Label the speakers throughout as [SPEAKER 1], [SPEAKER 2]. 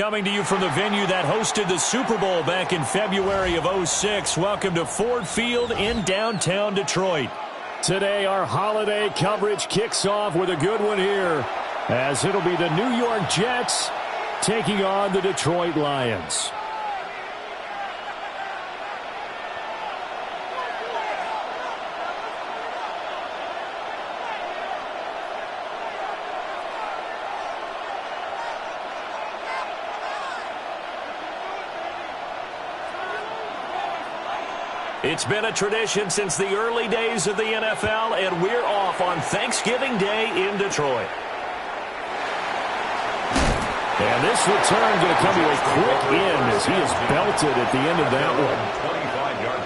[SPEAKER 1] coming to you from the venue that hosted the Super Bowl back in February of '06. Welcome to Ford Field in downtown Detroit. Today, our holiday coverage kicks off with a good one here, as it'll be the New York Jets taking on the Detroit Lions. It's been a tradition since the early days of the NFL, and we're off on Thanksgiving Day in Detroit. And this return going to come to a quick end as he is belted at the end of that one.
[SPEAKER 2] 25-yard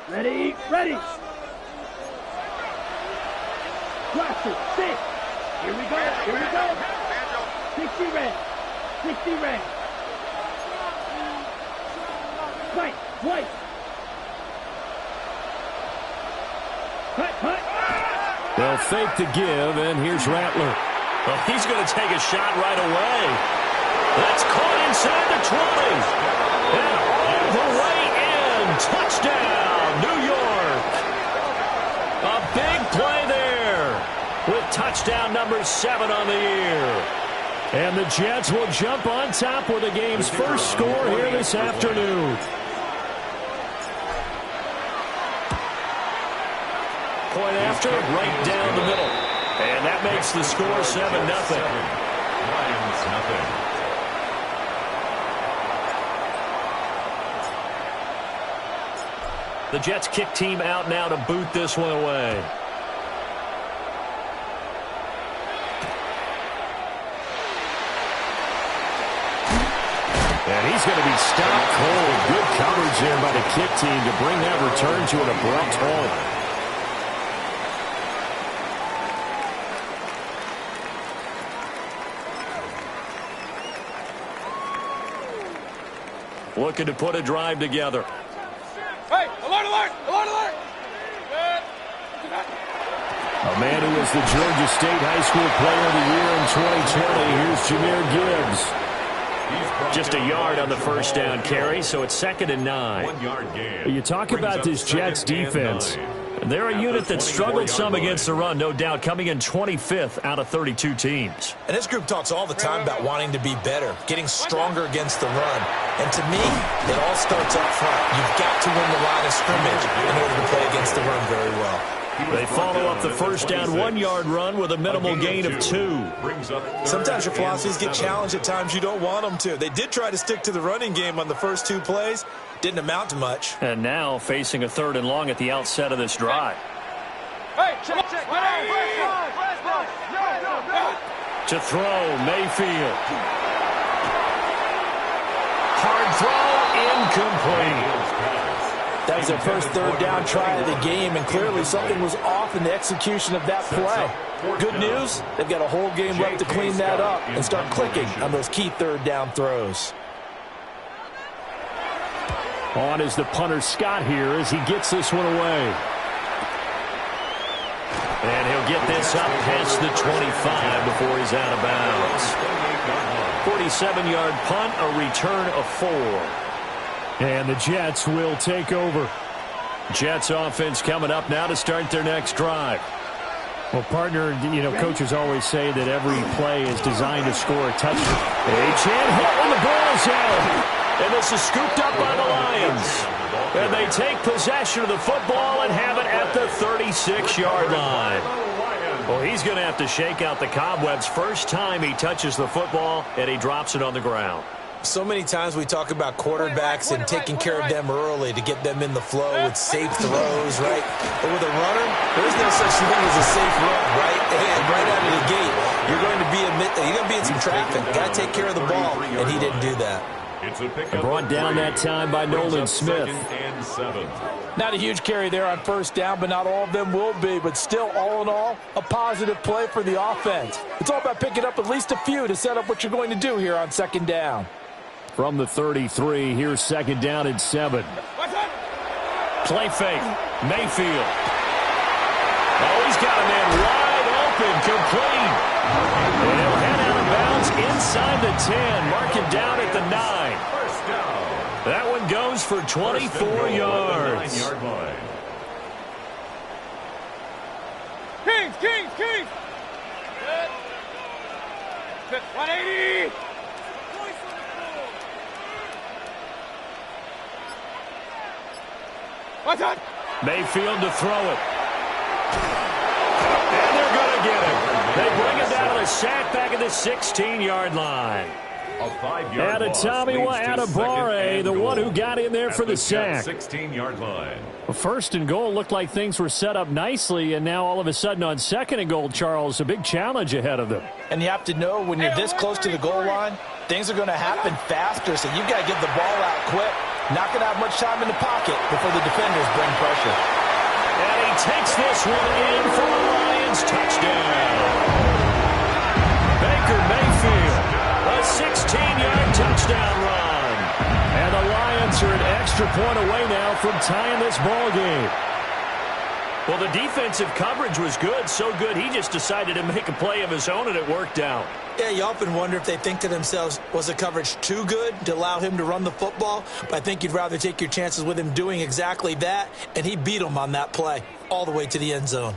[SPEAKER 2] line.
[SPEAKER 3] Ready, ready. Watch it, 6. Here we go, here we go. 60 red. 60 red. White, white. Hut.
[SPEAKER 1] They'll fake the give, and here's Rattler. Well, he's going to take a shot right away. That's caught inside the 20. And all the way in. Touchdown, New York. A big play there with touchdown number 7 on the year. And the Jets will jump on top with the game's first score here this afternoon. Point after, right down the middle. And that makes the score 7-0. The Jets kick team out now to boot this one away. And he's going to be stopped cold. Good coverage there by the kick team to bring that return to an abrupt halt. Looking to put a drive together.
[SPEAKER 4] Hey, alert, alert, alert, alert.
[SPEAKER 1] A man who was the Georgia State High School Player of the Year in 2020. Here's Jahmyr Gibbs. Just a yard on the first down carry, so it's 2nd and 9.
[SPEAKER 2] 1 yard gain.
[SPEAKER 1] You talk about this Jets defense. They're a unit that struggled some against the run, no doubt, coming in 25th out of 32 teams.
[SPEAKER 5] And this group talks all the time about wanting to be better, getting stronger against the run. And to me, it all starts up front. You've got to win the line of scrimmage in order to play against the run very well.
[SPEAKER 1] They follow up the first down 1-yard run with a minimal gain of 2.
[SPEAKER 5] Sometimes your philosophies get challenged at times you don't want them to. They did try to stick to the running game on the first 2 plays. Didn't amount to much.
[SPEAKER 1] And now facing a 3rd and long at the outset of this drive.
[SPEAKER 4] Hey, check.
[SPEAKER 1] To throw, Mayfield. Hard throw, incomplete.
[SPEAKER 6] That was their first 3rd down try of the game, and clearly something was off in the execution of that play. Good news, they've got a whole game left to clean that up and start clicking on those key 3rd down throws.
[SPEAKER 1] On is the punter Scott here as he gets this one away. And he'll get this up past the 25 before he's out of bounds. 47-yard punt, a return of 4. And the Jets will take over. Jets offense coming up now to start their next drive. Well, partner, coaches always say that every play is designed to score a touchdown. A-Chan hit when the ball is out. And this is scooped up by the Lions. And they take possession of the football and have it at the 36-yard line. Well, he's going to have to shake out the cobwebs first time he touches the football, and he drops it on the ground.
[SPEAKER 5] So many times we talk about quarterbacks and taking care of them early to get them in the flow with safe throws, right? But with a runner, there is no such thing as a safe run, right? And right out of the gate, you're going to be in some traffic. Got to take care of the ball, and he didn't do that.
[SPEAKER 1] Brought down that time by Nolan Smith.
[SPEAKER 6] Not a huge carry there on first down, but not all of them will be. But still, all in all, a positive play for the offense. It's all about picking up at least a few to set up what you're going to do here on 2nd down.
[SPEAKER 1] From the 33, here's 2nd down and 7. Play fake. Mayfield. Oh, he's got a man wide open, complete. And he'll head out of bounds inside the 10. Mark it down at the 9.
[SPEAKER 2] First down.
[SPEAKER 1] That one goes for 24 yards.
[SPEAKER 2] 9-yard line.
[SPEAKER 4] Kings, Kings, Kings. 180. What's up?
[SPEAKER 1] Mayfield to throw it. And they're going to get it. They bring it down to the sack back at the 16-yard line.
[SPEAKER 2] A 5-yard
[SPEAKER 1] Out of
[SPEAKER 2] loss
[SPEAKER 1] Tommy
[SPEAKER 2] leads to
[SPEAKER 1] Adebawore,
[SPEAKER 2] second and
[SPEAKER 1] the one
[SPEAKER 2] goal
[SPEAKER 1] who got in there
[SPEAKER 2] at
[SPEAKER 1] for the
[SPEAKER 2] Jets'
[SPEAKER 1] sack.
[SPEAKER 2] 16-yard line.
[SPEAKER 1] First and goal looked like things were set up nicely, and now all of a sudden on second and goal, Charles, a big challenge ahead of them.
[SPEAKER 6] And you have to know when you're this close to the goal line, things are going to happen faster, so you've got to get the ball out quick. Not going to have much time in the pocket before the defenders bring pressure.
[SPEAKER 1] And he takes this one in for the Lions touchdown. Baker Mayfield, a 16-yard touchdown run. And the Lions are an extra point away now from tying this ball game. Well, the defensive coverage was good, so good he just decided to make a play of his own, and it worked out.
[SPEAKER 5] Yeah, you often wonder if they think to themselves, was the coverage too good to allow him to run the football? But I think you'd rather take your chances with him doing exactly that, and he beat him on that play all the way to the end zone.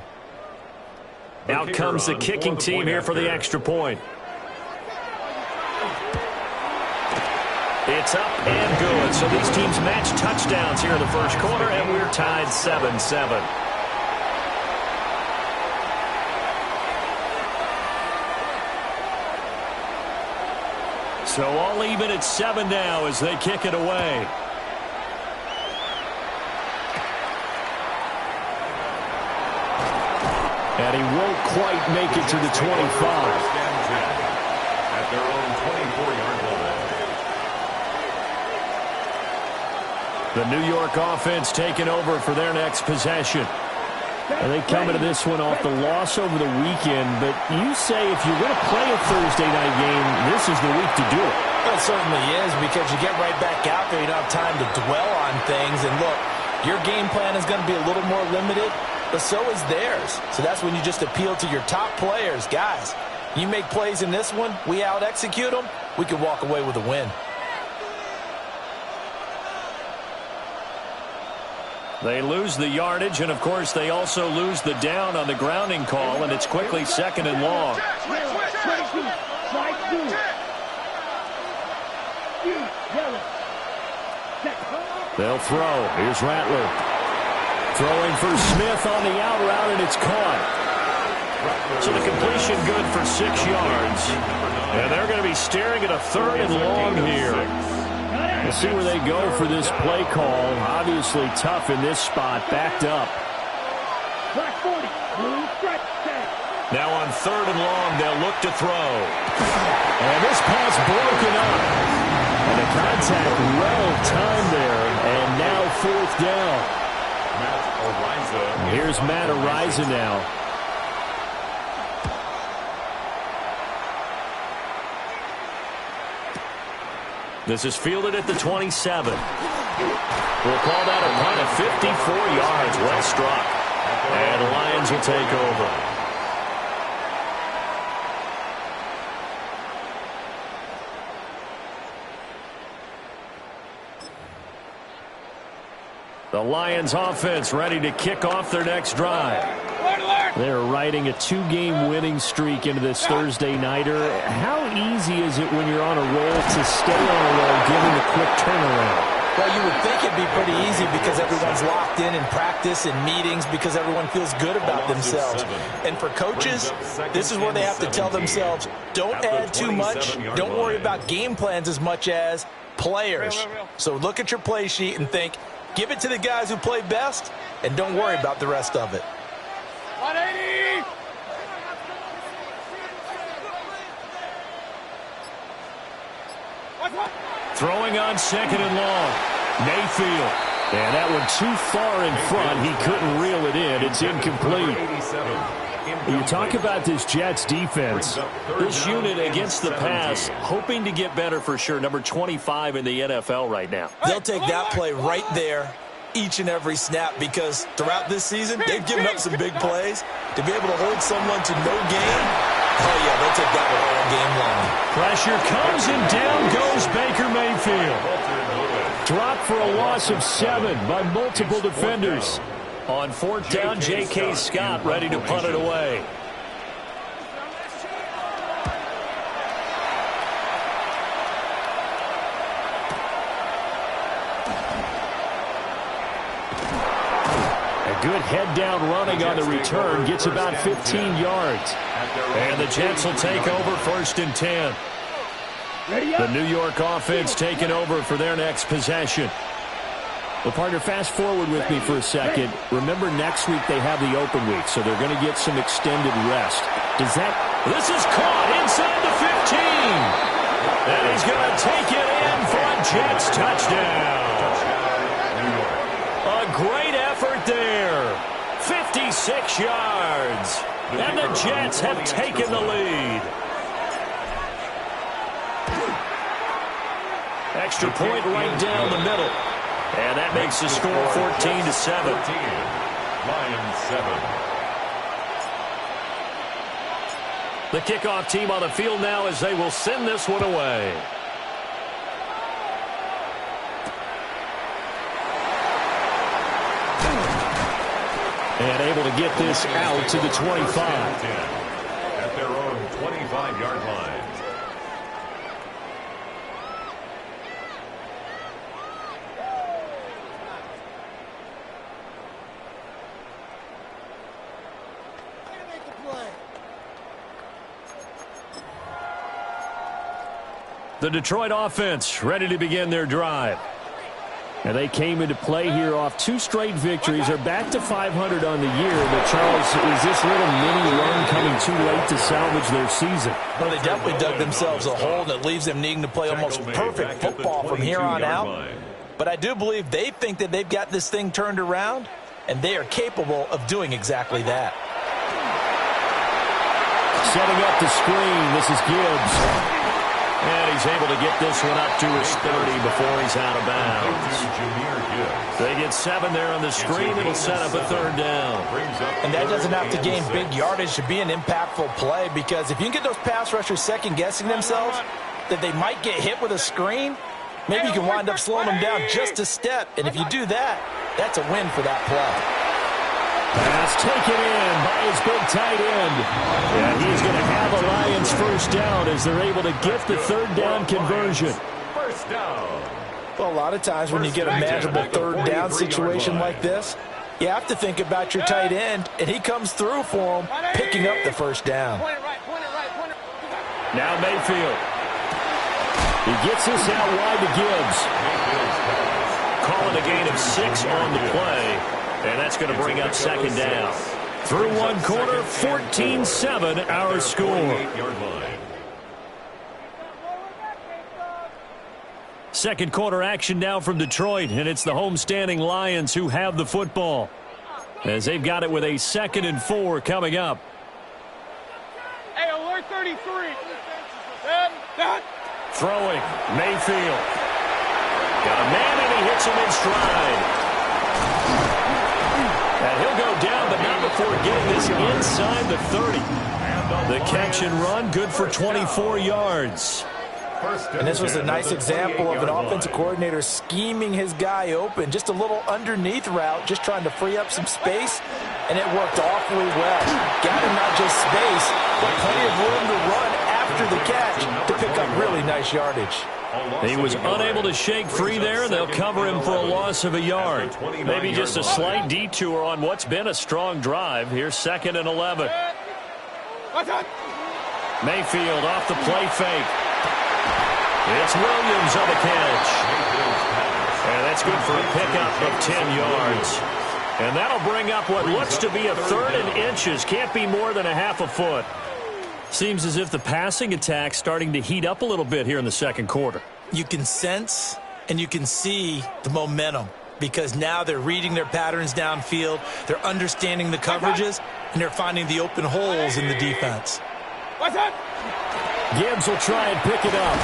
[SPEAKER 1] Out comes the kicking team here for the extra point. It's up and good. So these teams match touchdowns here in the first quarter, and we're tied 7-7. So all even at 7 now as they kick it away. And he won't quite make it to the 25.
[SPEAKER 2] At their own 24-yard line.
[SPEAKER 1] The New York offense taking over for their next possession. And they come into this one off the loss over the weekend, but you say if you're going to play a Thursday night game, this is the week to do it.
[SPEAKER 6] Well, it certainly is, because you get right back out there. You don't have time to dwell on things. And look, your game plan is going to be a little more limited, but so is theirs. So that's when you just appeal to your top players. Guys, you make plays in this one, we out-execute them, we can walk away with a win.
[SPEAKER 1] They lose the yardage, and, of course, they also lose the down on the grounding call, and it's quickly second and long. They'll throw. Here's Rattler. Throwing for Smith on the out route, and it's caught. So the completion good for 6 yards. And they're going to be staring at a third and long here. We'll see where they go for this play call. Obviously tough in this spot, backed up. Now on third and long, they'll look to throw. And this pass broken up. And the contact well timed there. And now fourth down. Here's Matt Ariza now. This is fielded at the 27. We'll call that a punt of 54 yards. Well struck. And the Lions will take over. The Lions offense ready to kick off their next drive. They're riding a 2-game winning streak into this Thursday nighter. How easy is it when you're on a roll to stay on a roll given the quick turnaround?
[SPEAKER 6] Well, you would think it'd be pretty easy because everyone's locked in practice and meetings, because everyone feels good about themselves. And for coaches, this is where they have to tell themselves, don't add too much, don't worry about game plans as much as players. So look at your play sheet and think, give it to the guys who play best, and don't worry about the rest of it.
[SPEAKER 4] 180!
[SPEAKER 1] Throwing on second and long. Mayfield. And that one too far in front. He couldn't reel it in. It's incomplete. You talk about this Jets defense. This unit against the pass, hoping to get better for sure. Number 25 in the NFL right now.
[SPEAKER 5] They'll take that play right there each and every snap because throughout this season, they've given up some big plays. To be able to hold someone to no gain, oh, yeah, they'll take that one all game long.
[SPEAKER 1] Pressure comes and down goes Baker Mayfield. Dropped for a loss of 7 by multiple defenders. On 4th down, J.K. Scott ready to punt it away. Good head-down running on the return. Gets about 15 yards. And the Jets will take over 1st and 10. The New York offense taking over for their next possession. Well, partner, fast forward with me for a second. Remember, next week they have the open week, so they're going to get some extended rest. This is caught inside the 15. And he's going to take it in for a Jets touchdown. A great effort there. 56 yards. And the Jets have taken the lead. Extra point right down the middle. And that makes the score 14-7.
[SPEAKER 2] Lions 7.
[SPEAKER 1] The kickoff team on the field now as they will send this one away. And able to get this out to the 25.
[SPEAKER 2] At their own 25-yard line.
[SPEAKER 1] The Detroit offense ready to begin their drive. And they came into play here off 2 straight victories. They're back to 500 on the year. But, Charles, is this little mini run coming too late to salvage their season?
[SPEAKER 6] Well, they definitely dug themselves a hole that leaves them needing to play almost perfect football from here on out. But I do believe they think that they've got this thing turned around, and they are capable of doing exactly that.
[SPEAKER 1] Setting up the screen. This is Gibbs. And he's able to get this one up to his 30 before he's out of bounds. They get 7 there on the screen. It'll set up a 3rd down.
[SPEAKER 6] And that doesn't have to gain big yardage to be an impactful play, because if you can get those pass rushers second-guessing themselves that they might get hit with a screen, maybe you can wind up slowing them down just a step. And if you do that, that's a win for that play.
[SPEAKER 1] Pass taken in by his big tight end. And he's going to have a Lions 1st down as they're able to get the 3rd down conversion.
[SPEAKER 2] 1st down.
[SPEAKER 6] Well, a lot of times when you get a manageable 3rd down situation like this, you have to think about your tight end, and he comes through for him, picking up the 1st down.
[SPEAKER 1] Now Mayfield. He gets this out wide to Gibbs. Calling a gain of 6 on the play. And that's going to bring up 2nd down. Through 1 quarter, 14-7 our score. 2nd quarter action now from Detroit, and it's the homestanding Lions who have the football, as they've got it with a 2nd and 4 coming up.
[SPEAKER 4] Hey, alert 33.
[SPEAKER 1] Throwing, Mayfield. Got a man, and he hits him in stride. And he'll go down, but not before getting this inside the 30. The catch and run, good for 24 yards.
[SPEAKER 6] And this was a nice example of an offensive coordinator scheming his guy open. Just a little underneath route, just trying to free up some space, and it worked awfully well. Got him not just space, but plenty of room to run after the catch to pick up really nice yardage.
[SPEAKER 1] He was unable to shake free there, and they'll cover him for a loss of a yard. Maybe just a slight detour on what's been a strong drive. Here's 2nd and 11. Mayfield off the play fake. It's Williams on the catch. And that's good for a pickup of 10 yards. And that'll bring up what looks to be a 3rd and inches. Can't be more than a half a foot. Seems as if the passing attack's starting to heat up a little bit here in the 2nd quarter.
[SPEAKER 6] You can sense and you can see the momentum, because now they're reading their patterns downfield, they're understanding the coverages, and they're finding the open holes in the defense.
[SPEAKER 1] Gibbs will try and pick it up.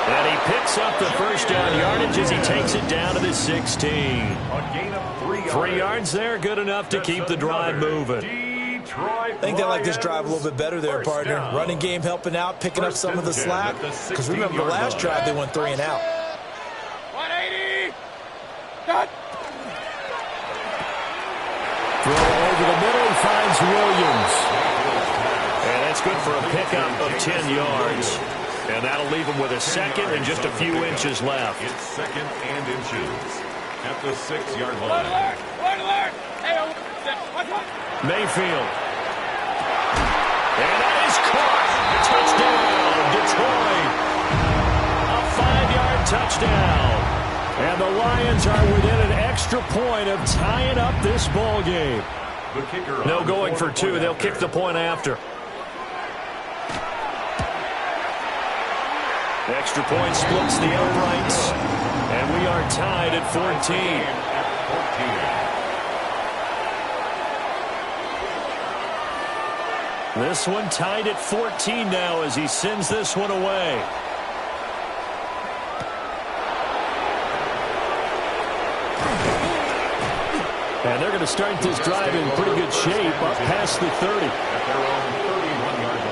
[SPEAKER 1] And he picks up the first down yardage as he takes it down to the 16.
[SPEAKER 2] A gain of 3 yards.
[SPEAKER 1] 3 yards there, good enough to keep the drive moving.
[SPEAKER 2] I
[SPEAKER 5] think they like this drive a little bit better there, partner. Running game helping out, picking up some of the slack. Because remember the last drive, they went 3 and out.
[SPEAKER 4] 180. Cut.
[SPEAKER 1] Throw over the middle, he finds Williams. And that's good for a pickup of 10 yards. And that'll leave him with a second and just a few inches left.
[SPEAKER 2] It's second and inches at the 6-yard
[SPEAKER 4] Alert,
[SPEAKER 2] line.
[SPEAKER 4] alert, alert, alert. Hey, watch out.
[SPEAKER 1] Mayfield. And that is caught. Touchdown, Detroit. A 5-yard touchdown. And the Lions are within an extra point of tying up this ball game.
[SPEAKER 2] The kicker
[SPEAKER 1] No going for 2. They'll kick the point after. Extra point splits the uprights. And we are tied at 14. This one tied at 14 now as he sends this one away. And they're going to start this drive in pretty good shape up past the 30.
[SPEAKER 2] At their own 31-yard line.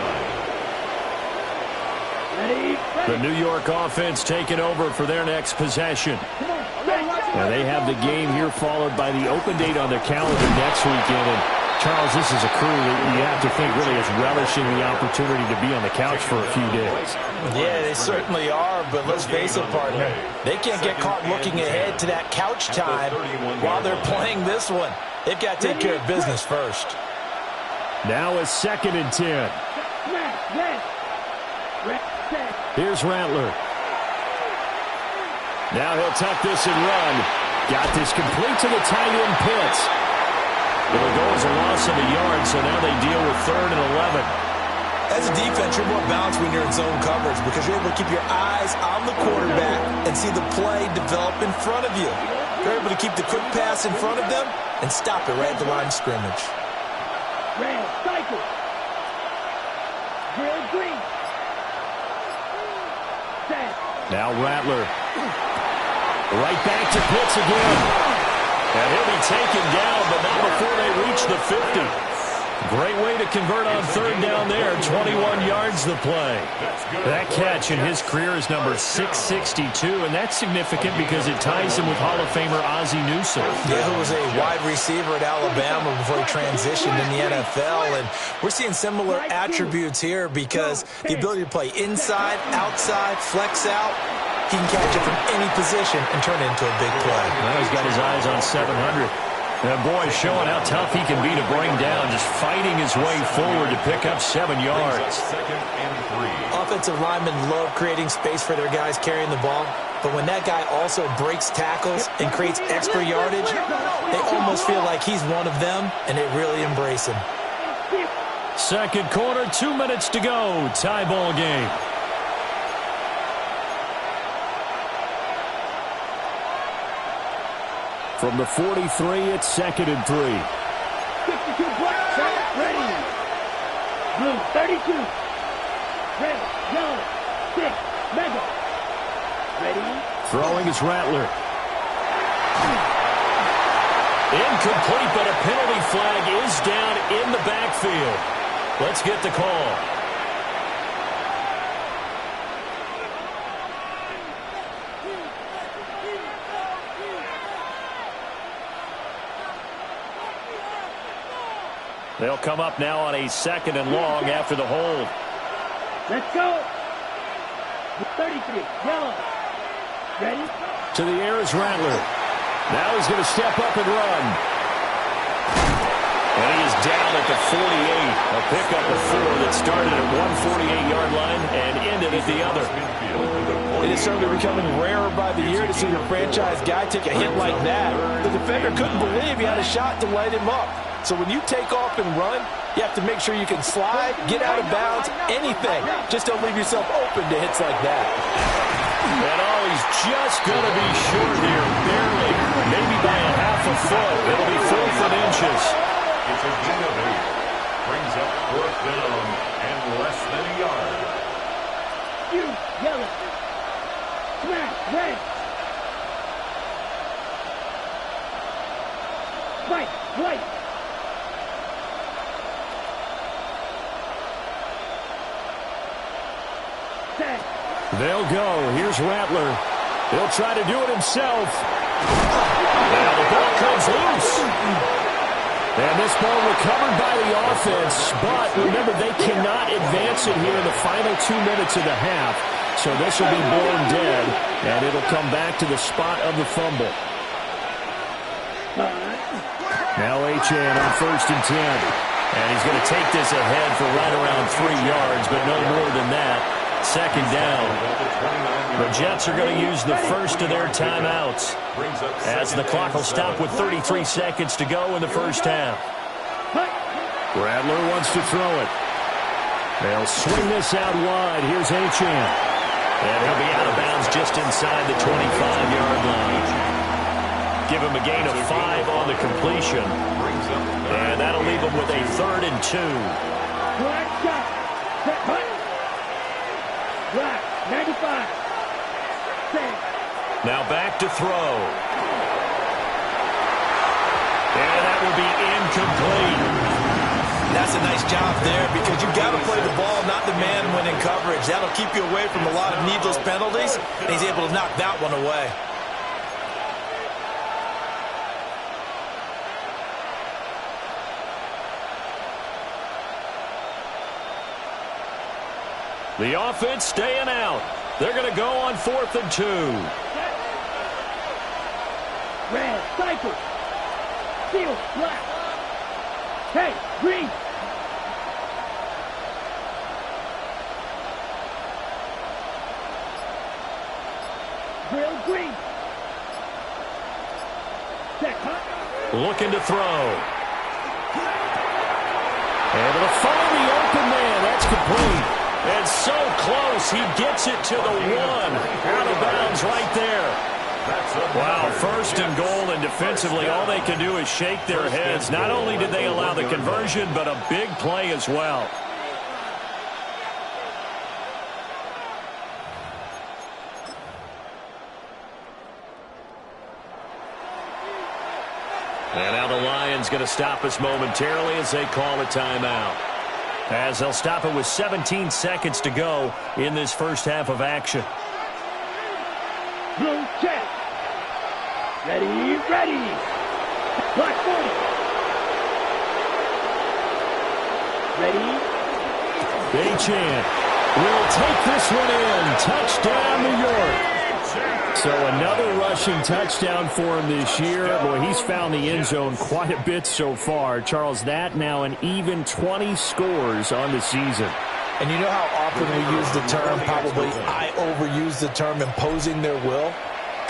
[SPEAKER 1] The New York offense taking over for their next possession. Now they have the game here followed by the open date on their calendar next weekend. And Charles, this is a crew that you have to think really is relishing the opportunity to be on the couch for a few days.
[SPEAKER 6] Yeah, they certainly are, but let's face it, partner. They can't get caught looking ahead to that couch time while they're playing this one. They've got to take care of business first.
[SPEAKER 1] Now a 2nd and 10. Here's Rattler. Now he'll tuck this and run. Got this complete to the tight end Pitts. It'll go as a loss of a yard, so now they deal with 3rd and 11.
[SPEAKER 5] As a defense, you're more balanced when you're in zone coverage because you're able to keep your eyes on the quarterback and see the play develop in front of you. You're able to keep the quick pass in front of them and stop it right at the line of scrimmage.
[SPEAKER 3] Red, cycle. Drill green. Set.
[SPEAKER 1] Now Rattler. Right back to Pitts again. And he'll be taken down, but not before they reach the 50. Great way to convert on 3rd down there. 21 yards the play. That catch in his career is number 662, and that's significant because it ties him with Hall of Famer Ozzie Newsome.
[SPEAKER 5] Yeah, who was a wide receiver at Alabama before he transitioned in the NFL. And we're seeing similar attributes here because the ability to play inside, outside, flex out. He can catch it from any position and turn it into a big play.
[SPEAKER 1] Now he's got his eyes on 700. And boy, showing how tough he can be to bring down, just fighting his way forward to pick up 7 yards.
[SPEAKER 2] 2nd and 3.
[SPEAKER 5] Offensive linemen love creating space for their guys carrying the ball. But when that guy also breaks tackles and creates extra yardage, they almost feel like he's one of them, and they really embrace him.
[SPEAKER 1] 2nd quarter, 2 minutes to go. Tie ball game. From the 43, it's 2nd and 3.
[SPEAKER 3] 62 black, ready. Blue, 32. Red, yellow, 6, mega. Ready.
[SPEAKER 1] Throwing is Rattler. Incomplete, but a penalty flag is down in the backfield. Let's get the call. They'll come up now on a 2nd and long after the hold.
[SPEAKER 3] Let's go. 33, yellow. Ready?
[SPEAKER 1] To the air is Rattler. Now he's going to step up and run. And he is down at the 48. A pickup of 4 that started at one 48-yard line and ended at the other.
[SPEAKER 6] It is certainly becoming rarer by the year to see your franchise guy take a hit like that. The defender couldn't believe he had a shot to light him up. So when you take off and run, you have to make sure you can slide, get out of bounds, anything. Just don't leave yourself open to hits like that.
[SPEAKER 1] And he's just going to be short here, barely, maybe by a half a foot. It'll be 4th and inches.
[SPEAKER 2] It's a gain of 8. Brings up 4th down and less than a yard.
[SPEAKER 3] You, yellow. Red. White. White. Set.
[SPEAKER 1] They'll go. Here's Rattler. He'll try to do it himself. Now the ball comes loose. And this ball recovered by the offense, but remember, they cannot advance it here in the final 2 minutes of the half. So this will be blown dead, and it'll come back to the spot of the fumble. Now Achane on 1st and 10. And he's going to take this ahead for right around 3 yards, but no more than that. 2nd down. The Jets are going to use the first of their timeouts, as the clock will stop with 33 seconds to go in the first half. Rattler wants to throw it. They'll swing this out wide. Here's Achane. And he'll be out of bounds just inside the 25-yard line. Give him a gain of 5 on the completion. And that'll leave him with a 3rd and 2.
[SPEAKER 3] Black, 95.
[SPEAKER 1] Now back to throw. And that will be incomplete.
[SPEAKER 5] That's a nice job there, because you've got to play the ball, not the man when in coverage. That'll keep you away from a lot of needless penalties, and he's able to knock that one away.
[SPEAKER 1] The offense staying out. They're going to go on 4th and 2.
[SPEAKER 3] Red, cycle. Steel, black. Hey, green. Grill, green. Set, hot.
[SPEAKER 1] Looking to throw. Able to find the open man. That's complete. And so close, he gets it to the 1. Out of bounds right there. Wow, 1st and goal, and defensively all they can do is shake their heads. Not only did they allow the conversion, but a big play as well. And now the Lions going to stop us momentarily as they call a timeout, as they'll stop it with 17 seconds to go in this first half of action.
[SPEAKER 3] Blue check. Ready, ready. Black 40. Ready.
[SPEAKER 1] Achane will take this one in. Touchdown, New York. So another rushing touchdown for him this year. Boy, he's found the end zone quite a bit so far. Charles, that now an even 20 scores on the season.
[SPEAKER 6] And you know how often we use the term, probably I overuse the term, imposing their will?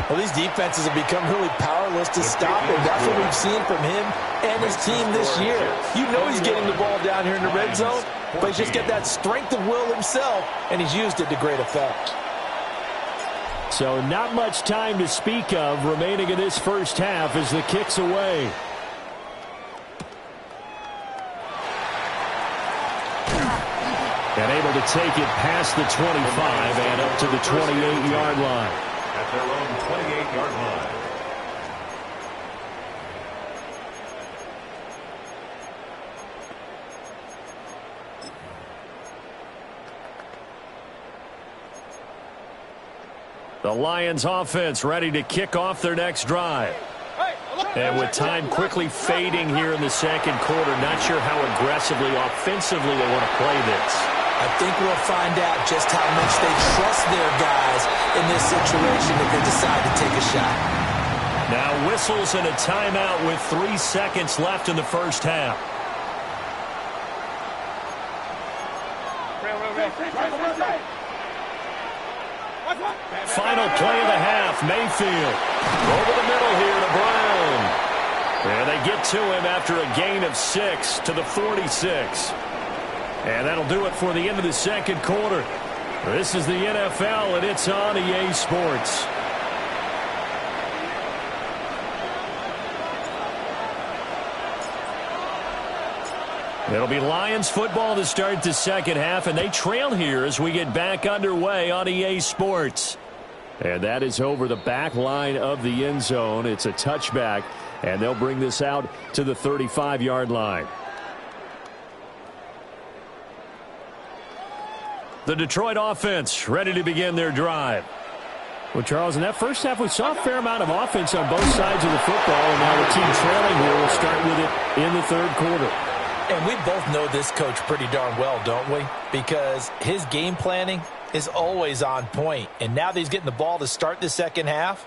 [SPEAKER 6] Well, these defenses have become really powerless to stop him. That's what we've seen from him and his team this year. You know he's getting the ball down here in the red zone, but he's just got that strength of will himself, and he's used it to great effect.
[SPEAKER 1] So not much time to speak of remaining in this first half as the kick's away. And able to take it past the 25 and up to the 28-yard line.
[SPEAKER 2] At their own 28-yard line.
[SPEAKER 1] The Lions offense ready to kick off their next drive. And with time quickly fading here in the second quarter, not sure how aggressively, offensively they want to play this.
[SPEAKER 5] I think we'll find out just how much they trust their guys in this situation if they decide to take a shot.
[SPEAKER 1] Now whistles and a timeout with 3 seconds left in the first half. Final play of the half, Mayfield. Over the middle here to Brown. And they get to him after a gain of 6 to the 46. And that'll do it for the end of the second quarter. This is the NFL, and it's on EA Sports. It'll be Lions football to start the second half, and they trail here as we get back underway on EA Sports. And that is over the back line of the end zone. It's a touchback, and they'll bring this out to the 35-yard line. The Detroit offense ready to begin their drive. Well, Charles, in that first half, we saw a fair amount of offense on both sides of the football, and now the team trailing here will start with it in the third quarter.
[SPEAKER 6] And we both know this coach pretty darn well, don't we? Because his game planning is always on point. And now that he's getting the ball to start the second half,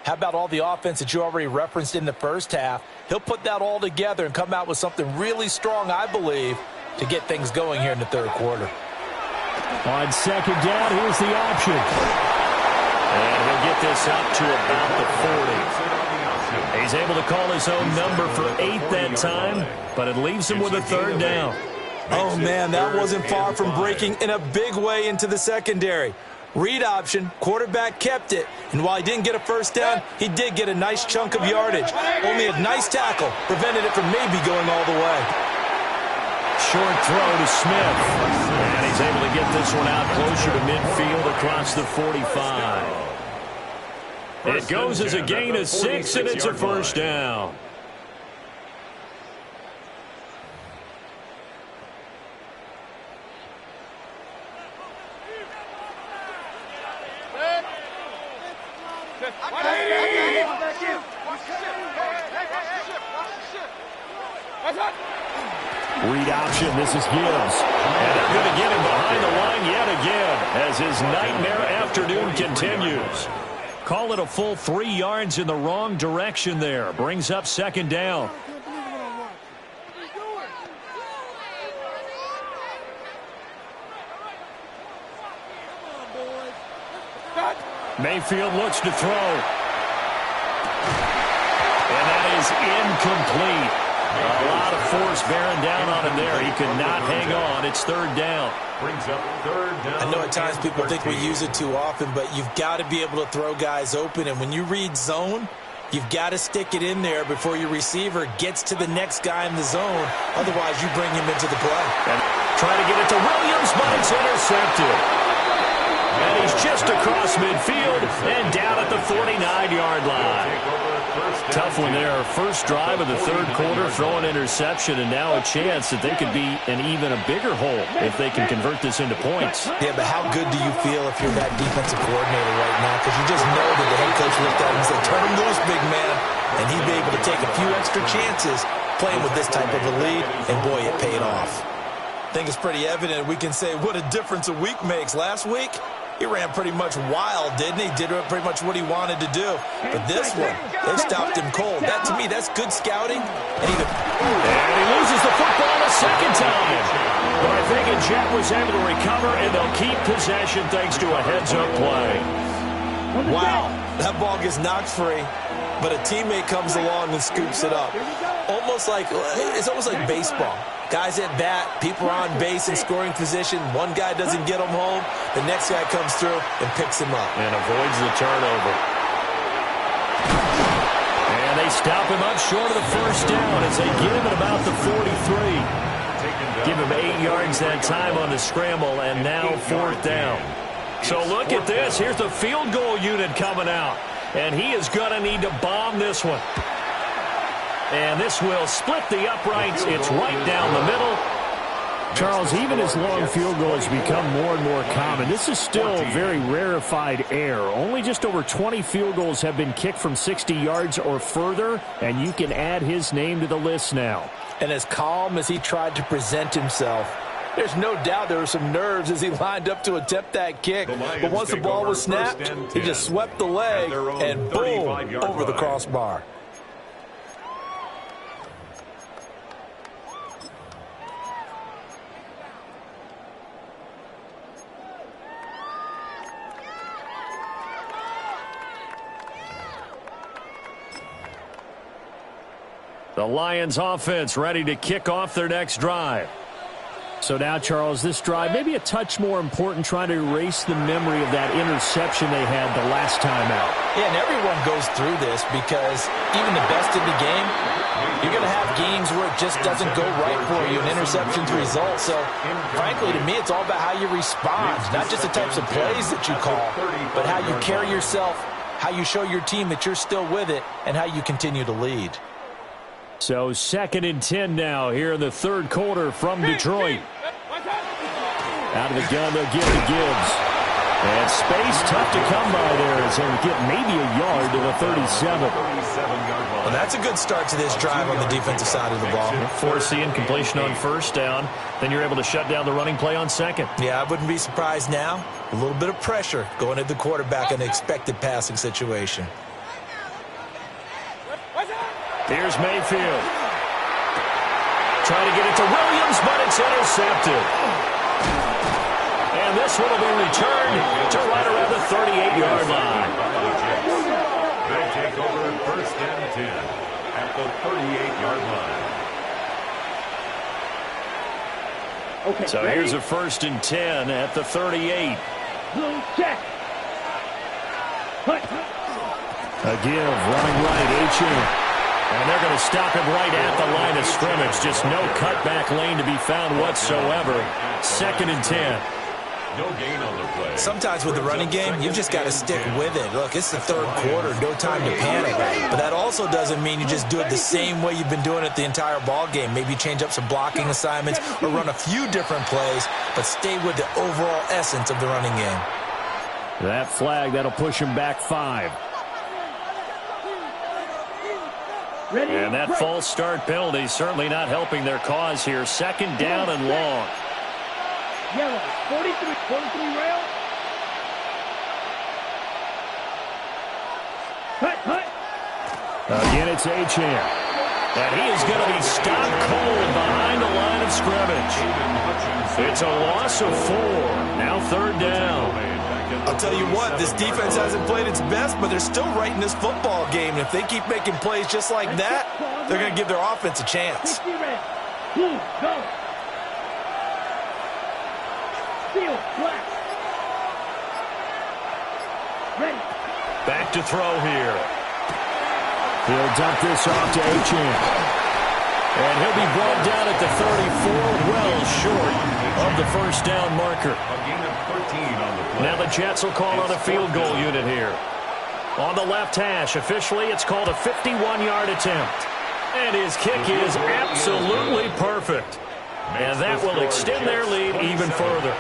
[SPEAKER 6] how about all the offense that you already referenced in the first half? He'll put that all together and come out with something really strong, I believe, to get things going here in the third quarter.
[SPEAKER 1] On second down, here's the option. And he'll get this up to about the 40. He's able to call his own number for 8 that time, but it leaves him with a third down.
[SPEAKER 5] Oh, man, that wasn't far from breaking in a big way into the secondary. Read option, quarterback kept it, and while he didn't get a first down, he did get a nice chunk of yardage. Only a nice tackle prevented it from maybe going all the way.
[SPEAKER 1] Short throw to Smith, and he's able to get this one out closer to midfield across the 45. It goes as a gain of 6, and it's a first down. Read option, this is Gibbs. And they're going to get him behind the line yet again as his nightmare afternoon continues. Call it a full 3 yards in the wrong direction there. Brings up second down. Mayfield looks to throw. And that is incomplete. A lot of force bearing down on him there. He could not hang on. It's third down.
[SPEAKER 2] Brings up third down.
[SPEAKER 5] I know at times people think we use it too often, but you've got to be able to throw guys open. And when you read zone, you've got to stick it in there before your receiver gets to the next guy in the zone. Otherwise, you bring him into the play.
[SPEAKER 1] And trying to get it to Williams, but it's intercepted. And he's just across midfield and down at the 49-yard line. Tough one there. First drive of the third quarter, throw an interception, and now a chance that they could be in even a bigger hole if they can convert this into points.
[SPEAKER 5] Yeah, but how good do you feel if you're that defensive coordinator right now? Because you just know that the head coach looked at him and said, turn him loose, big man. And he'd be able to take a few extra chances playing with this type of a lead, and boy, it paid off. I think it's pretty evident we can say what a difference a week makes. Last week, he ran pretty much wild, didn't he? Did pretty much what he wanted to do. But this one, they stopped him cold. That, to me, that's good scouting. And
[SPEAKER 1] he loses the football a second time. But I think Jet was able to recover, and they'll keep possession thanks to a heads-up play.
[SPEAKER 5] Wow, that ball gets knocked free, but a teammate comes along and scoops it up. It's almost like baseball. Guys at bat, people are on base in scoring position. One guy doesn't get him home. The next guy comes through and picks him up.
[SPEAKER 1] And avoids the turnover. And they stop him up short of the first down as they get him at about the 43. Give him 8 yards that time on the scramble, and now fourth down. So look at this. Here's the field goal unit coming out. And he is going to need to bomb this one. And this will split the uprights. It's right down the middle. Charles, even as long field goals become more and more common, this is still very rarefied air. Only just over 20 field goals have been kicked from 60 yards or further, and you can add his name to the list now.
[SPEAKER 6] And as calm as he tried to present himself, there's no doubt there were some nerves as he lined up to attempt that kick. But once the ball was snapped, he just swept the leg and boom, over the crossbar. The Lions offense ready to kick off their next drive.
[SPEAKER 1] So now, Charles, this drive maybe a touch more important, trying to erase the memory of that interception they had the last time out.
[SPEAKER 6] Yeah, and everyone goes through this because even the best in the game, you're going to have games where it just doesn't go right for you, and interceptions result. So, frankly, to me, it's all about how you respond, not just the types of plays that you call, but how you carry yourself, how you show your team that you're still with it, and how you continue to lead.
[SPEAKER 1] So 2nd and 10 now here in the third quarter from Detroit. Out of the gun, they'll give to Gibbs. And space tough to come by there as they'll get maybe a yard to the 37.
[SPEAKER 5] Well, that's a good start to this drive on the defensive side of the ball.
[SPEAKER 1] Forcing completion on first down. Then you're able to shut down the running play on second.
[SPEAKER 5] Yeah, I wouldn't be surprised now. A little bit of pressure going at the quarterback in an expected passing situation.
[SPEAKER 1] Here's Mayfield. Trying to get it to Williams, but it's intercepted. And this one will be returned to right around the 38-yard line.
[SPEAKER 2] They take over 1st and 10 at the 38-yard line.
[SPEAKER 3] Okay,
[SPEAKER 1] So
[SPEAKER 3] ready?
[SPEAKER 1] here's a 1st and 10 at the 38.
[SPEAKER 3] Blue check. Hut.
[SPEAKER 1] A give, running right, H.M. And they're going to stop him right at the line of scrimmage. Just no cutback lane to be found whatsoever. 2nd and 10.
[SPEAKER 2] No gain on the play.
[SPEAKER 5] Sometimes with the running game, you've just got to stick with it. Look, it's the third quarter, no time to panic. But that also doesn't mean you just do it the same way you've been doing it the entire ball game. Maybe change up some blocking assignments or run a few different plays, but stay with the overall essence of the running game.
[SPEAKER 1] That flag, that'll push him back 5.
[SPEAKER 3] Ready?
[SPEAKER 1] And that
[SPEAKER 3] break.
[SPEAKER 1] false start penalty certainly not helping their cause here. 2nd down and long.
[SPEAKER 3] Yellow. 43 rail. Hut.
[SPEAKER 1] Again, it's H.M. And he is going to be stopped cold behind the line of scrimmage. It's a loss of 4. Now 3rd down.
[SPEAKER 5] I'll tell you what, this defense hasn't played its best, but they're still right in this football game. And if they keep making plays just like that, they're going to give their offense a chance.
[SPEAKER 3] 60 red. Blue, go. Steel, black. Ready.
[SPEAKER 1] Back to throw here. He'll dump this off to H.M. And he'll be brought down at the 34, well short of the 1st down marker.
[SPEAKER 2] A gain of 13 on the play.
[SPEAKER 1] Now the Jets will call on a field goal unit here. On the left hash, officially it's called a 51-yard attempt. And his kick is absolutely perfect. And that will extend their lead even further.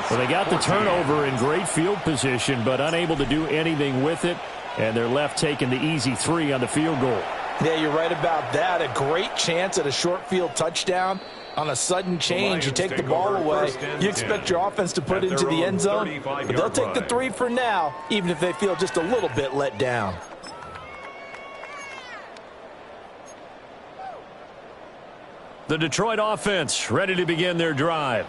[SPEAKER 1] Well, they got the turnover in great field position, but unable to do anything with it. And they're left taking the easy 3 on the field goal.
[SPEAKER 6] Yeah, you're right about that. A great chance at a short field touchdown. On a sudden change, you take the ball away. You expect your offense to put it into the end zone, but they'll take the 3 for now, even if they feel just a little bit let down.
[SPEAKER 1] The Detroit offense ready to begin their drive.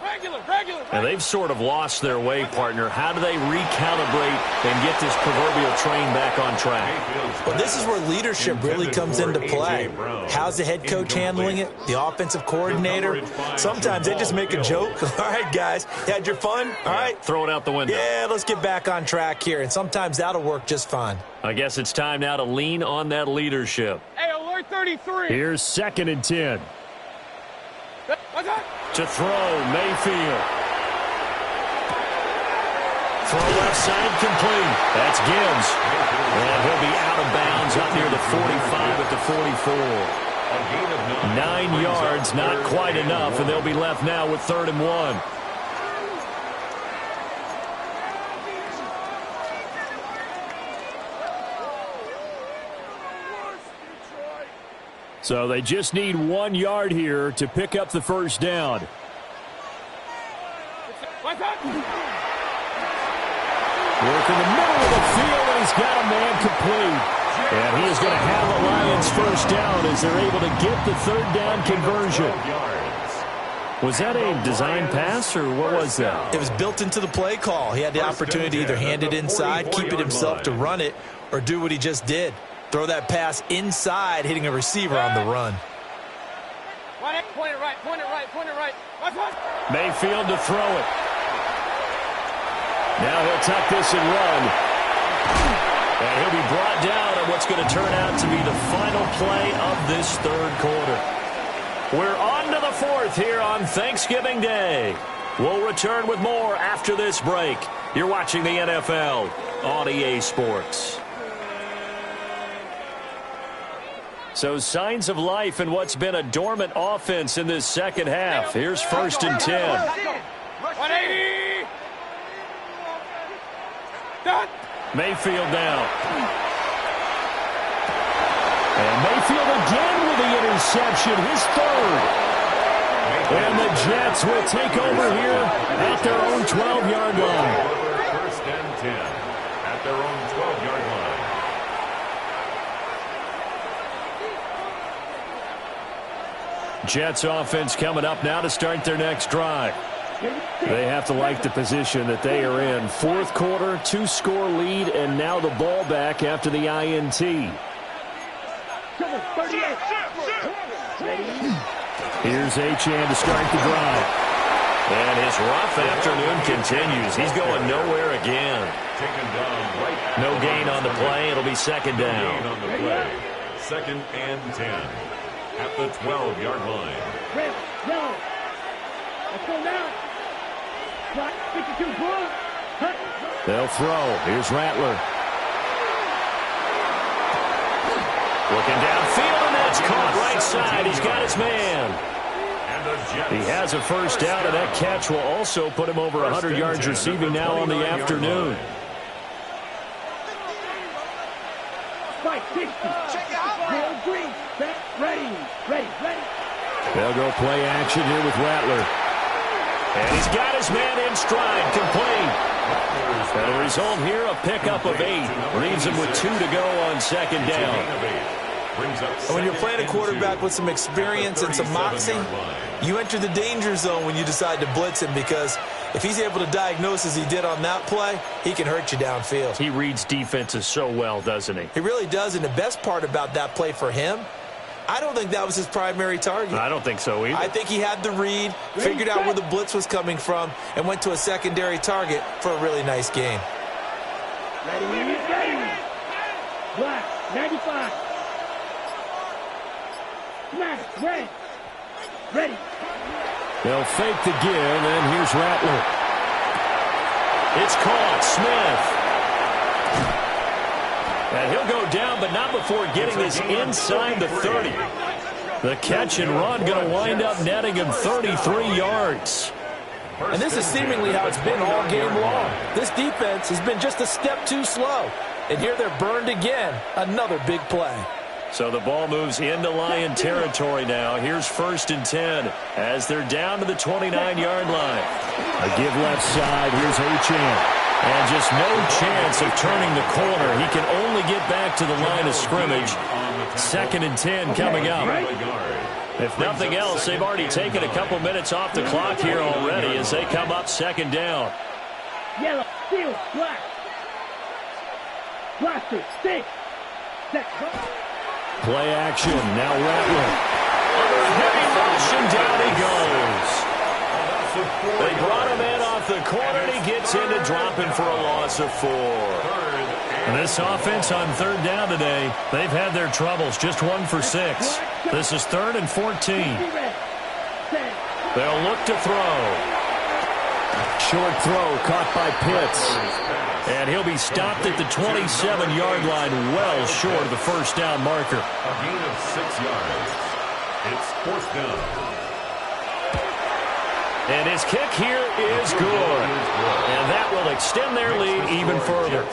[SPEAKER 1] And they've sort of lost their way, partner. How do they recalibrate and get this proverbial train back on track?
[SPEAKER 5] Well, this is where leadership really comes into play. How's the head coach handling it? The offensive coordinator? Sometimes they just make a joke. All right, guys, you had your fun? All right.
[SPEAKER 1] Throw it out the window.
[SPEAKER 5] Yeah, let's get back on track here. And sometimes that'll work just fine.
[SPEAKER 1] I guess it's time now to lean on that leadership.
[SPEAKER 4] Hey, alert 33.
[SPEAKER 1] Here's 2nd and 10. To throw, Mayfield. Throw left side complete. That's Gibbs. And he'll be out of bounds up near the 45 at the 44. 9 yards, not quite enough, and they'll be left now with 3rd and 1. So they just need 1 yard here to pick up the 1st down. Work in the middle of the field, and he's got a man complete. And he is going to have the Lions 1st down as they're able to get the 3rd down conversion. Was that a design pass, or what was that?
[SPEAKER 5] It was built into the play call. He had the opportunity to either hand it inside, keep it himself to run it, or do what he just did. Throw that pass inside, hitting a receiver on the run.
[SPEAKER 4] Point it right, point it right, point it right.
[SPEAKER 1] Mayfield to throw it. Now he'll tuck this and run. And he'll be brought down on what's going to turn out to be the final play of this third quarter. We're on to the fourth here on Thanksgiving Day. We'll return with more after this break. You're watching the NFL on EA Sports. So signs of life in what's been a dormant offense in this second half. Here's 1st and 10.
[SPEAKER 4] 180. Done.
[SPEAKER 1] Mayfield now. And Mayfield again with the interception, his third. And the Jets will take over here at their own 12-yard line.
[SPEAKER 2] 1st and 10 at their own 12-yard line.
[SPEAKER 1] Jets offense coming up now to start their next drive. They have to like the position that they are in. Fourth quarter, 2-score lead, and now the ball back after the INT. Here's Achane to start the drive. And his rough afternoon continues. He's going nowhere again. No gain on the play. It'll be second down.
[SPEAKER 2] 2nd and 10 at the 12-yard line.
[SPEAKER 1] They'll throw. Here's Rattler. Looking downfield, and that's caught right side. He's got his man. He has a first down, and that catch will also put him over 100 yards receiving now on the afternoon. They'll go play action here with Rattler. And he's got his man in stride, complete. And the result here, a pickup of 8. Leaves him with 2 to go on second down.
[SPEAKER 5] And when you're playing a quarterback with some experience and some moxie, you enter the danger zone when you decide to blitz him, because if he's able to diagnose as he did on that play, he can hurt you downfield.
[SPEAKER 1] He reads defenses so well, doesn't he?
[SPEAKER 5] He really does, and the best part about that play for him, I don't think that was his primary target.
[SPEAKER 1] I don't think so either.
[SPEAKER 5] I think he had the read, figured out where the blitz was coming from, and went to a secondary target for a really nice gain.
[SPEAKER 3] Ready. Black, 95. Smash, red. Ready.
[SPEAKER 1] They'll fake the give, and here's Rattler. It's caught. Smith. And he'll go down, but not before getting this inside the 30. The catch and run going to wind up netting him 33 yards.
[SPEAKER 6] And this is seemingly how it's been all game long. This defense has been just a step too slow. And here they're burned again. Another big play.
[SPEAKER 1] So the ball moves into Lion territory now. Here's 1st and 10 as they're down to the 29-yard line. A give left side. Here's Achane. And just no chance of turning the corner. He can only get back to the line of scrimmage. 2nd and 10 coming up. If nothing else, they've already taken a couple minutes off the clock here already as they come up 2nd down.
[SPEAKER 3] Yellow, steel, black. Blaster, stick.
[SPEAKER 1] Play action. Now Rattler. Under a heavy motion, down he goes. They brought him in off the corner, and he gets into dropping for a loss of 4. And this offense on 3rd down today, they've had their troubles. Just 1 for 6. This is 3rd and 14. They'll look to throw. Short throw caught by Pitts. And he'll be stopped at the 27-yard line, well short of the first down marker.
[SPEAKER 2] A gain of 6 yards. It's 4th down.
[SPEAKER 1] And his kick here is good. And that will extend their lead even further.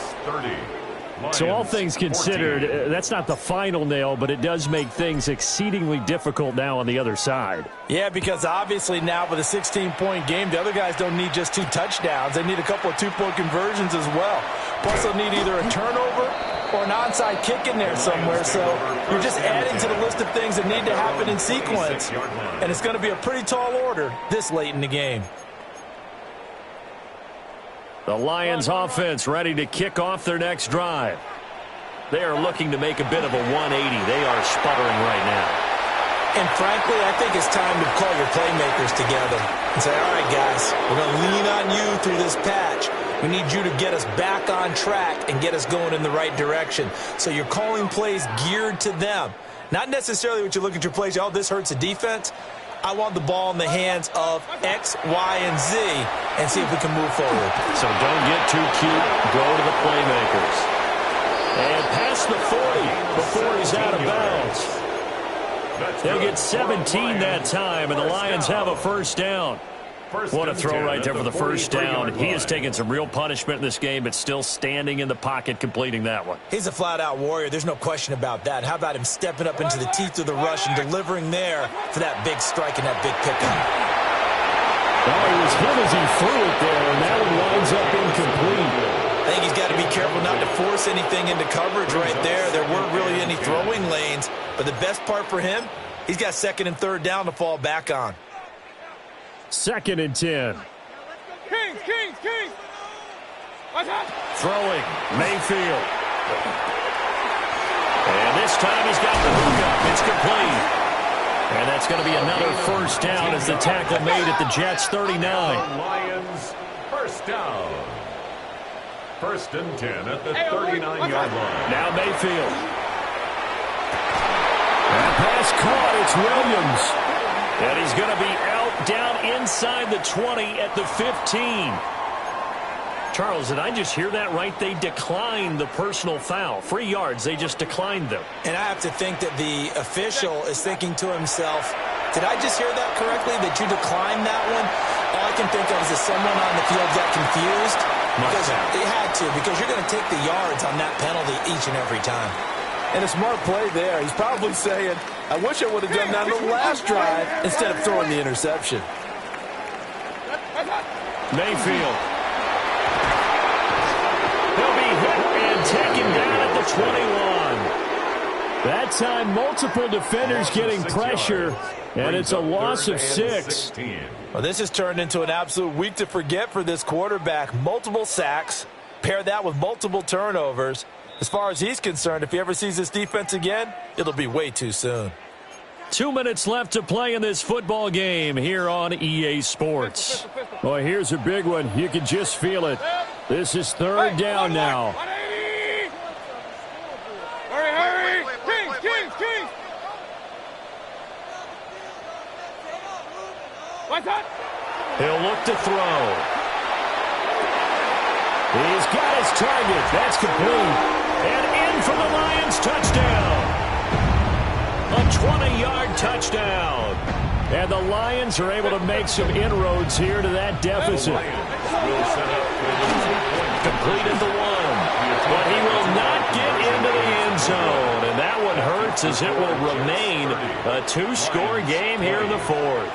[SPEAKER 1] So all things considered, that's not the final nail, but it does make things exceedingly difficult now on the other side.
[SPEAKER 6] Yeah, because obviously now with a 16-point game, the other guys don't need just 2 touchdowns. They need a couple of 2-point conversions as well. Plus, they'll need either a turnover or an onside kick in there somewhere. So you're just adding to the list of things that need to happen in sequence. And it's going to be a pretty tall order this late in the game.
[SPEAKER 1] The Lions offense ready to kick off their next drive. They are looking to make a bit of a 180. They are sputtering right now.
[SPEAKER 5] And frankly, I think it's time to call your playmakers together and say, all right, guys, we're going to lean on you through this patch. We need you to get us back on track and get us going in the right direction. So you're calling plays geared to them. Not necessarily what you look at your plays, oh, this hurts the defense. I want the ball in the hands of X, Y, and Z and see if we can move forward.
[SPEAKER 1] So don't get too cute. Go to the playmakers. And past the 40 before he's out of bounds. They'll get 17 that time, and the Lions have a first down. What a throw right there for the first down. He has taken some real punishment in this game, but still standing in the pocket, completing that one.
[SPEAKER 5] He's a flat-out warrior. There's no question about that. How about him stepping up into the teeth of the rush and delivering there for that big strike and that big pickup?
[SPEAKER 1] Well, he was hit as he threw it there, and that one winds up incomplete.
[SPEAKER 5] I think he's got to be careful not to force anything into coverage right there. There weren't really any throwing lanes, but the best part for him, he's got second and third down to fall back on.
[SPEAKER 1] 2nd and 10.
[SPEAKER 4] Kings.
[SPEAKER 1] Throwing, Mayfield. And this time he's got the hookup. It's complete. And that's going to be another first down as the tackle made at the Jets' 39.
[SPEAKER 2] Lions, first down. 1st and 10 at the 39-yard line.
[SPEAKER 1] Now Mayfield. That pass caught. It's Williams. And he's going to be out down inside the 20 at the 15. Charles, did I just hear that right? They declined the personal foul. 3 yards, they just declined them.
[SPEAKER 5] And I have to think that the official is thinking to himself, did I just hear that correctly, that you declined that one? All I can think of is that someone on the field got confused. Because they had to, because you're going to take the yards on that penalty each and every time.
[SPEAKER 6] And a smart play there. He's probably saying, I wish I would have done that on the last drive instead of throwing the interception.
[SPEAKER 1] Mayfield. He'll be hit and taken down at the 21. That time, multiple defenders getting pressure, and it's a loss of 6.
[SPEAKER 6] Well, this has turned into an absolute week to forget for this quarterback. Multiple sacks, pair that with multiple turnovers. As far as he's concerned, if he ever sees this defense again, it'll be way too soon.
[SPEAKER 1] 2 minutes left to play in this football game here on EA Sports. Well, here's a big one. You can just feel it. This is 3rd down now.
[SPEAKER 4] Hurry. Kings. What's that?
[SPEAKER 1] He'll look to throw. He's got his target. That's complete. And in for the Lions touchdown. A 20-yard touchdown. And the Lions are able to make some inroads here to that deficit. Completed the 1. But he will not get into the end zone. And that one hurts as it will remain a 2-score game here in the 4th.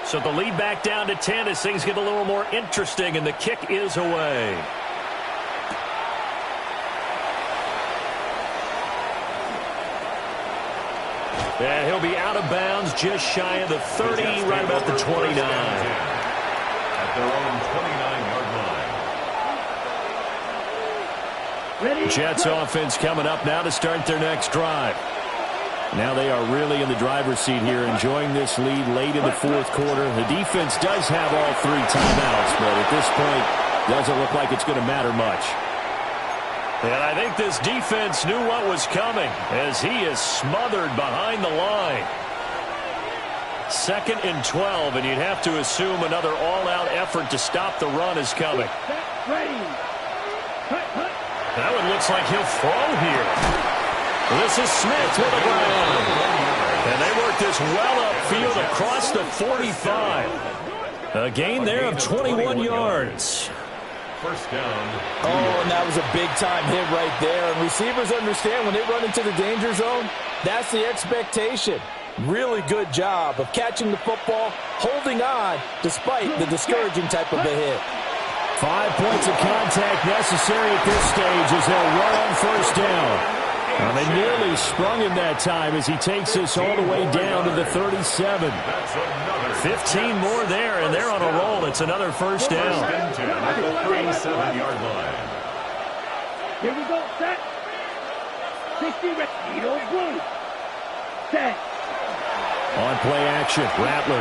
[SPEAKER 1] So the lead back down to 10 as things get a little more interesting, and the kick is away. And he'll be out of bounds just shy of the 30, right about the 29.
[SPEAKER 2] At their own 29-yard line.
[SPEAKER 3] Ready?
[SPEAKER 1] Jets offense coming up now to start their next drive. Now they are really in the driver's seat here, enjoying this lead late in the 4th quarter. The defense does have all 3 timeouts, but at this point, doesn't look like it's going to matter much. And I think this defense knew what was coming as he is smothered behind the line. 2nd and 12, and you'd have to assume another all-out effort to stop the run is coming.
[SPEAKER 3] Ready.
[SPEAKER 1] That one looks like he'll throw here. This is Smith to the ground. And they work this well upfield across the 45. A gain there of 21 yards.
[SPEAKER 2] First down.
[SPEAKER 6] Oh, and that was a big-time hit right there. And receivers understand when they run into the danger zone, that's the expectation. Really good job of catching the football, holding on, despite the discouraging type of a hit.
[SPEAKER 1] 5 points of contact necessary at this stage as they'll run on first down. Well, they nearly sprung him that time as he takes this all the way down to the 37. 15 more there, and they're on a roll. It's another first down.
[SPEAKER 2] First and 10 at the 37-yard line.
[SPEAKER 3] Here we go, set. 60 ready. Blue. Set.
[SPEAKER 1] On play action, Rattler.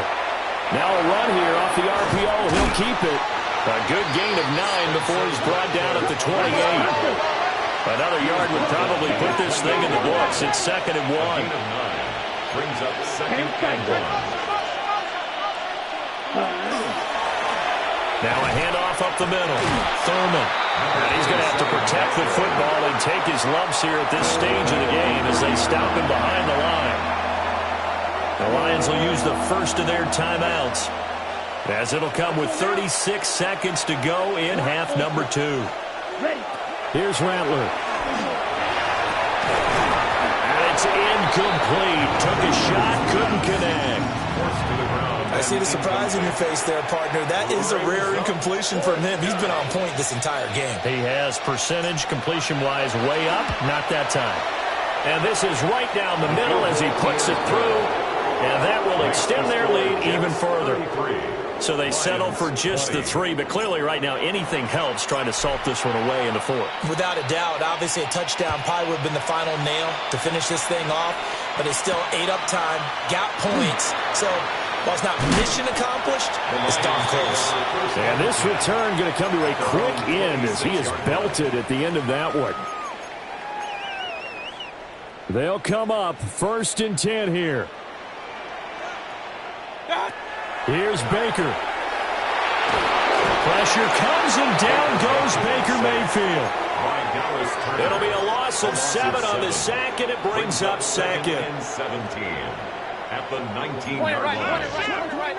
[SPEAKER 1] Now a run here off the RPO. He'll keep it. A good gain of 9 before he's brought down at the 28. Another yard would probably put this thing in the books. It's 2nd and 1.
[SPEAKER 2] Brings up 2nd and 1.
[SPEAKER 1] Now a handoff up the middle. Thurman. And he's going to have to protect the football and take his lumps here at this stage of the game as they stop him behind the line. The Lions will use the first of their timeouts, as it'll come with 36 seconds to go in half number 2. Here's Rattler. And it's incomplete. Took a shot, couldn't connect.
[SPEAKER 5] I see the surprise in your face there, partner. That is a rare incompletion from him. He's been on point this entire game.
[SPEAKER 1] He has percentage completion-wise way up, not that time. And this is right down the middle as he puts it through, and that will extend their lead even further. So they settle for just the 3, but clearly right now anything helps trying to salt this one away in the 4th.
[SPEAKER 5] Without a doubt, obviously a touchdown probably would have been the final nail to finish this thing off, but it's still 8 up time, got points. So while it's not mission accomplished, it's darn close.
[SPEAKER 1] And this return going to come to a quick end as he is belted at the end of that one. They'll come up 1st and 10 here. Here's Baker. Pressure comes and down goes Baker Mayfield. It'll be a loss of 7 on the sack, and it brings up 2nd.
[SPEAKER 2] And 17 at the 19-yard line.